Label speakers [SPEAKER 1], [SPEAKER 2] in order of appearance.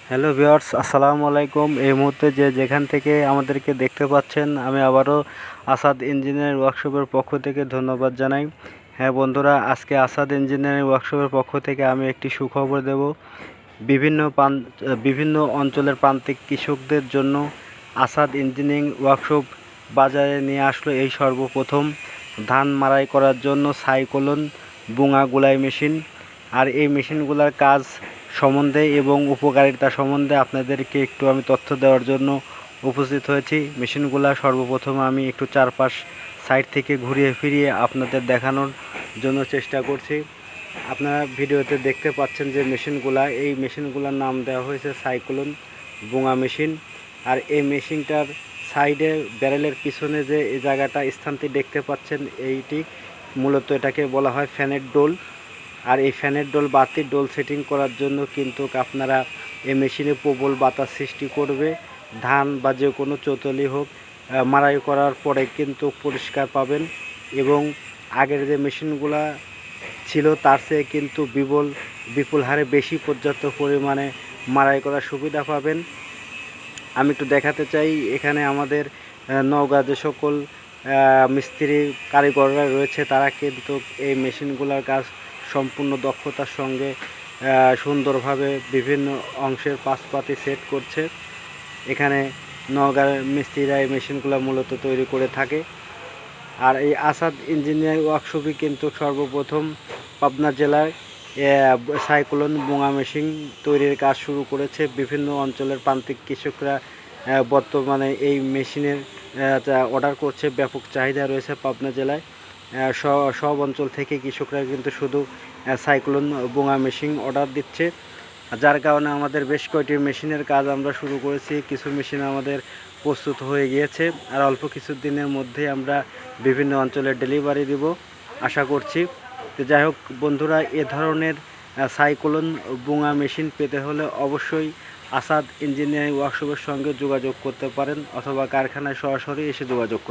[SPEAKER 1] Hello viewers, আসসালামু আলাইকুম। এই মুহূর্তে যেখান থেকে আমাদেরকে দেখতে পাচ্ছেন, আমি আবারও আসাদ ইঞ্জিনিয়ারিং ওয়ার্কশপের পক্ষ থেকে ধন্যবাদ জানাই। হ্যাঁ বন্ধুরা, আজকে আসাদ ইঞ্জিনিয়ারিং ওয়ার্কশপের পক্ষ থেকে আমি একটি সুখবর দেব। বিভিন্ন অঞ্চলের প্রান্তিক কৃষকদের জন্য আসাদ ইঞ্জিনিয়ারিং ওয়ার্কশপ বাজারে নিয়ে আসলো এই সর্বপ্রথম ধান মাড়াই করার জন্য সাইক্লোন বুঙা গুলাই মেশিন। আর এই মেশিনগুলোর কাজ সম্বন্ধে এবং উপকারিতা সম্বন্ধে আপনাদেরকে একটু আমি তথ্য দেওয়ার জন্য উপস্থিত হয়েছি। মেশিনগুলো সর্বপ্রথম আমি একটু চারপাশ সাইড থেকে ঘুরিয়ে ফিরিয়ে আপনাদের দেখানোর জন্য চেষ্টা করছি। আপনারা ভিডিওতে দেখতে পাচ্ছেন যে এই মেশিনগুলোর নাম দেওয়া হয়েছে সাইক্লোন বুঙা মেশিন। আর এই মেশিনটার সাইডে ব্যারেলের পিছনে যে এই জায়গাটা স্থানটি দেখতে পাচ্ছেন, এইটি মূলত এটাকে বলা হয় ফ্যানের ডোল। আর এই ফ্যানের ডোল বাতির ডোল সেটিং করার জন্য কিন্তু আপনারা এই মেশিনে প্রবল বাতাস সৃষ্টি করবে। ধান বা যে কোনো চৌতলি হোক মাড়াই করার পরে কিন্তু পরিষ্কার পাবেন, এবং আগের যে মেশিনগুলা ছিল তার চেয়ে কিন্তু বিপুল হারে বেশি পর্যাপ্ত পরিমাণে মাড়াই করার সুবিধা পাবেন। আমি একটু দেখাতে চাই, এখানে আমাদের নওগাঁ যে সকল মিস্ত্রি কারিগররা রয়েছে তারা কিন্তু এই মেশিনগুলোর কাজ সম্পূর্ণ দক্ষতার সঙ্গে সুন্দরভাবে বিভিন্ন অংশের পাশপাতি সেট করছে। এখানে নওগাঁর মিস্ত্রিরা এই মেশিনগুলো মূলত তৈরি করে থাকে। আর এই আসাদ ইঞ্জিনিয়ারিং ওয়ার্কশপই কিন্তু সর্বপ্রথম পাবনা জেলায় সাইক্লোন বুঙা মেশিন তৈরির কাজ শুরু করেছে। বিভিন্ন অঞ্চলের প্রান্তিক কৃষকরা বর্তমানে এই মেশিনের অর্ডার করছে। ব্যাপক চাহিদা রয়েছে পাবনা জেলায়। সব অঞ্চল থেকে কৃষকরা কিন্তু শুধু সাইক্লোন বুঙা মেশিন অর্ডার দিচ্ছে, যার কারণে আমাদের বেশ কয়েকটি মেশিনের কাজ আমরা শুরু করেছি। কিছু মেশিন আমাদের প্রস্তুত হয়ে গিয়েছে, আর অল্প কিছু দিনের মধ্যেই আমরা বিভিন্ন অঞ্চলে ডেলিভারি দিব আশা করছি। তো যাই হোক বন্ধুরা, এ ধরনের সাইক্লোন বুঙা মেশিন পেতে হলে অবশ্যই আসাদ ইঞ্জিনিয়ারিং ওয়ার্কশপের সঙ্গে যোগাযোগ করতে পারেন, অথবা কারখানায় সরাসরি এসে যোগাযোগ করতে পারেন।